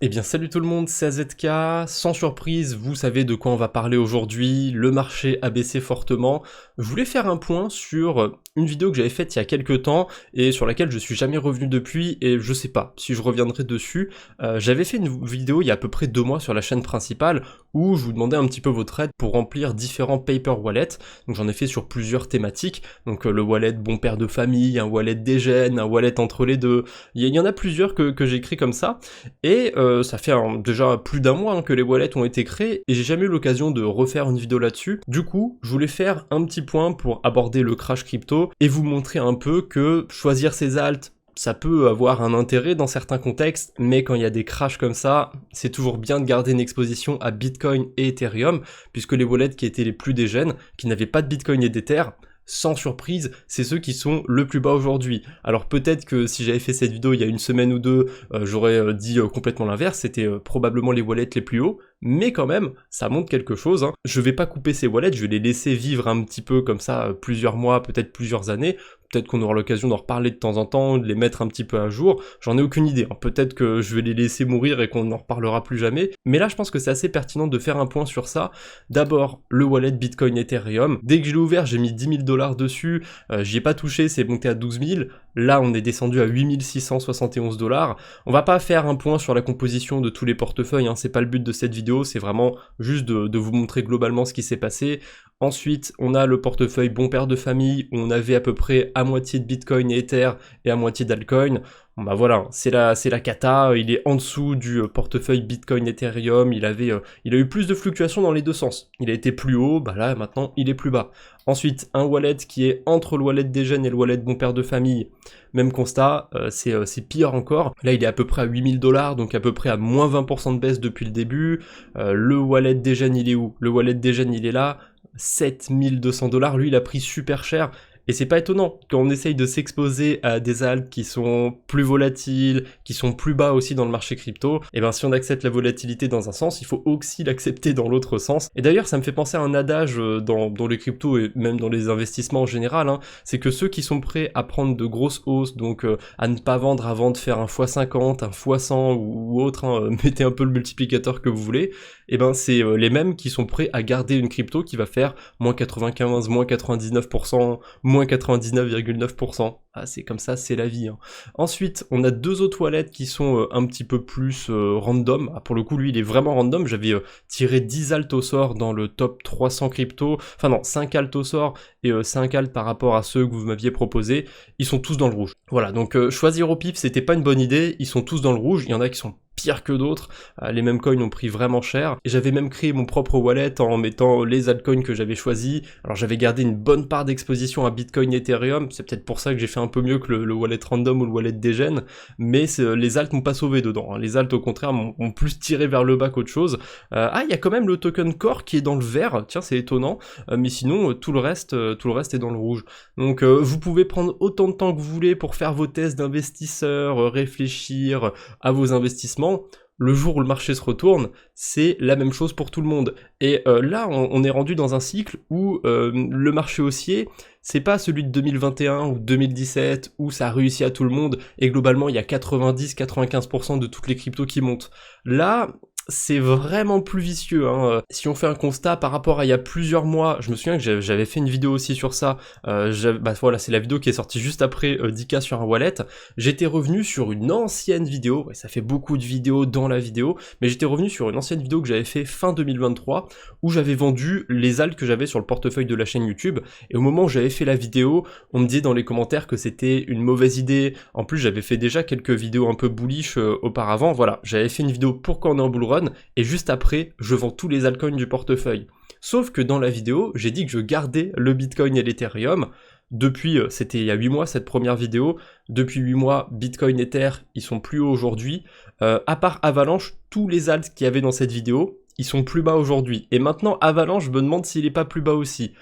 Eh bien salut tout le monde, c'est AZK, sans surprise, vous savez de quoi on va parler aujourd'hui, le marché a baissé fortement. Je voulais faire un point sur une vidéo que j'avais faite il y a quelques temps et sur laquelle je suis jamais revenu depuis et je sais pas si je reviendrai dessus. J'avais fait une vidéo il y a à peu près 2 mois sur la chaîne principale où je vous demandais un petit peu votre aide pour remplir différents paper wallets. Donc j'en ai fait sur plusieurs thématiques, donc le wallet bon père de famille, un wallet dégène, un wallet entre les deux, il y en a plusieurs que j'ai écrit comme ça. Et ça fait déjà plus d'un mois que les wallets ont été créés et j'ai jamais eu l'occasion de refaire une vidéo là-dessus. Du coup, je voulais faire un petit point pour aborder le crash crypto et vous montrer un peu que choisir ses alts, ça peut avoir un intérêt dans certains contextes, mais quand il y a des crashs comme ça, c'est toujours bien de garder une exposition à Bitcoin et Ethereum, puisque les wallets qui étaient les plus dégènes, qui n'avaient pas de Bitcoin et d'Ether, sans surprise, c'est ceux qui sont le plus bas aujourd'hui. Alors peut-être que si j'avais fait cette vidéo il y a une semaine ou deux, j'aurais dit complètement l'inverse, c'était probablement les wallets les plus hauts, mais quand même, ça montre quelque chose, hein. Je vais pas couper ces wallets, je vais les laisser vivre un petit peu comme ça, plusieurs mois, peut-être plusieurs années, peut-être qu'on aura l'occasion d'en reparler de temps en temps, de les mettre un petit peu à jour, j'en ai aucune idée, hein. Peut-être que je vais les laisser mourir et qu'on n'en reparlera plus jamais, mais là je pense que c'est assez pertinent de faire un point sur ça. D'abord, le wallet Bitcoin Ethereum, dès que je l'ai ouvert, j'ai mis 10 000 $ dessus, j'y ai pas touché, c'est monté à 12 000, là on est descendu à 8 671 $. On va pas faire un point sur la composition de tous les portefeuilles, hein, c'est pas le but de cette vidéo, c'est vraiment juste de vous montrer globalement ce qui s'est passé. Ensuite, on a le portefeuille bon père de famille, où on avait à peu près à moitié de Bitcoin et Ether et à moitié d'altcoin. Bon bah voilà, c'est la cata, il est en dessous du portefeuille Bitcoin Ethereum, il a eu plus de fluctuations dans les deux sens. Il a été plus haut, bah là maintenant il est plus bas. Ensuite, un wallet qui est entre le wallet dégène et le wallet bon père de famille, même constat, c'est pire encore. Là il est à peu près à 8 000 $, donc à peu près à moins 20% de baisse depuis le début. Le wallet dégène il est où? Le wallet dégène il est là, 7 200 $, lui il a pris super cher. Et c'est pas étonnant, quand on essaye de s'exposer à des alts qui sont plus volatiles, qui sont plus bas aussi dans le marché crypto, et ben si on accepte la volatilité dans un sens, il faut aussi l'accepter dans l'autre sens. Et d'ailleurs ça me fait penser à un adage dans les cryptos et même dans les investissements en général, hein, c'est que ceux qui sont prêts à prendre de grosses hausses, donc à ne pas vendre avant de faire un x50, un x100 ou autre, hein, mettez un peu le multiplicateur que vous voulez, et ben c'est les mêmes qui sont prêts à garder une crypto qui va faire moins 95, moins 99%, moins 99,9%. Ah, c'est comme ça, c'est la vie, hein. Ensuite, on a deux autres wallets qui sont un petit peu plus random. Ah, pour le coup, lui, il est vraiment random. J'avais tiré 10 alts au sort dans le top 300 crypto. Enfin non, 5 alts au sort et 5 alts par rapport à ceux que vous m'aviez proposés. Ils sont tous dans le rouge. Voilà, donc choisir au pif, c'était pas une bonne idée. Ils sont tous dans le rouge. Il y en a qui sont pire que d'autres, les mêmes coins ont pris vraiment cher, et j'avais même créé mon propre wallet en mettant les altcoins que j'avais choisis. Alors j'avais gardé une bonne part d'exposition à Bitcoin et Ethereum, c'est peut-être pour ça que j'ai fait un peu mieux que le wallet random ou le wallet dégène, mais les alts m'ont pas sauvé dedans, hein. Les alts au contraire m'ont plus tiré vers le bas qu'autre chose. Ah, il y a quand même le token core qui est dans le vert, tiens c'est étonnant, mais sinon tout le reste est dans le rouge. Donc vous pouvez prendre autant de temps que vous voulez pour faire vos tests d'investisseurs, réfléchir à vos investissements. Le jour où le marché se retourne, c'est la même chose pour tout le monde. Et là, on est rendu dans un cycle où le marché haussier, c'est pas celui de 2021 ou 2017 où ça a réussi à tout le monde et globalement il y a 90-95% de toutes les cryptos qui montent. Là, c'est vraiment plus vicieux, hein. Si on fait un constat par rapport à il y a plusieurs mois, je me souviens que j'avais fait une vidéo aussi sur ça, bah voilà, c'est la vidéo qui est sortie juste après 10K sur un wallet. J'étais revenu sur une ancienne vidéo, ouais, ça fait beaucoup de vidéos dans la vidéo, mais j'étais revenu sur une ancienne vidéo que j'avais fait fin 2023, où j'avais vendu les alts que j'avais sur le portefeuille de la chaîne YouTube, et au moment où j'avais fait la vidéo, on me disait dans les commentaires que c'était une mauvaise idée. En plus j'avais fait déjà quelques vidéos un peu bullish auparavant, voilà, j'avais fait une vidéo pourquoi on est en bull run, et juste après, je vends tous les altcoins du portefeuille. Sauf que dans la vidéo, j'ai dit que je gardais le Bitcoin et l'Ethereum. Depuis, c'était il y a 8 mois cette première vidéo, depuis 8 mois, Bitcoin et Ether, ils sont plus hauts aujourd'hui. À part Avalanche, tous les alts qu'il y avait dans cette vidéo, ils sont plus bas aujourd'hui. Et maintenant, Avalanche, je me demande s'il est pas plus bas aussi.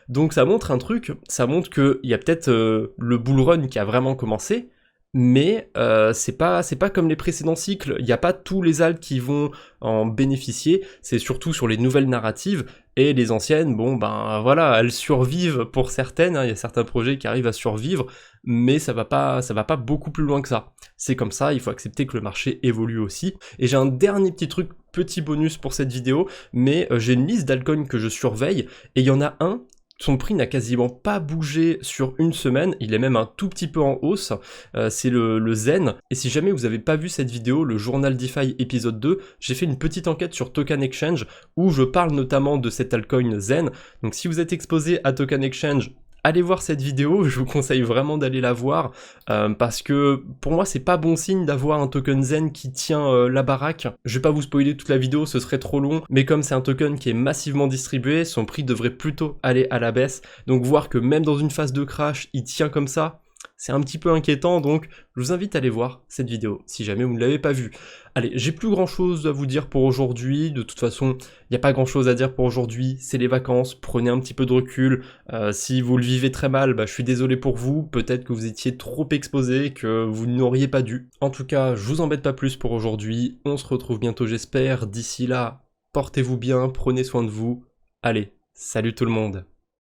Donc ça montre un truc, ça montre qu'il y a peut-être le bull run qui a vraiment commencé, mais c'est pas comme les précédents cycles, il n'y a pas tous les alts qui vont en bénéficier, c'est surtout sur les nouvelles narratives, et les anciennes, bon ben voilà, elles survivent pour certaines, hein, il y a certains projets qui arrivent à survivre, mais ça va pas beaucoup plus loin que ça. c'est comme ça, il faut accepter que le marché évolue aussi. Et j'ai un dernier petit truc, petit bonus pour cette vidéo, mais j'ai une liste d'altcoins que je surveille, et il y en a un, son prix n'a quasiment pas bougé sur une semaine, il est même un tout petit peu en hausse, c'est le Zen. Et si jamais vous n'avez pas vu cette vidéo, le journal DeFi épisode 2, j'ai fait une petite enquête sur Token Exchange où je parle notamment de cet altcoin Zen. Donc si vous êtes exposé à Token Exchange, allez voir cette vidéo, je vous conseille vraiment d'aller la voir, parce que pour moi c'est pas bon signe d'avoir un token Zen qui tient la baraque. Je vais pas vous spoiler toute la vidéo, ce serait trop long, mais comme c'est un token qui est massivement distribué, son prix devrait plutôt aller à la baisse, donc voir que même dans une phase de crash, il tient comme ça, c'est un petit peu inquiétant, donc je vous invite à aller voir cette vidéo, si jamais vous ne l'avez pas vue. Allez, j'ai plus grand chose à vous dire pour aujourd'hui, de toute façon, il n'y a pas grand chose à dire pour aujourd'hui, c'est les vacances, prenez un petit peu de recul, si vous le vivez très mal, bah, je suis désolé pour vous, peut-être que vous étiez trop exposé, que vous n'auriez pas dû. En tout cas, je vous embête pas plus pour aujourd'hui, on se retrouve bientôt j'espère, d'ici là, portez-vous bien, prenez soin de vous, allez, salut tout le monde.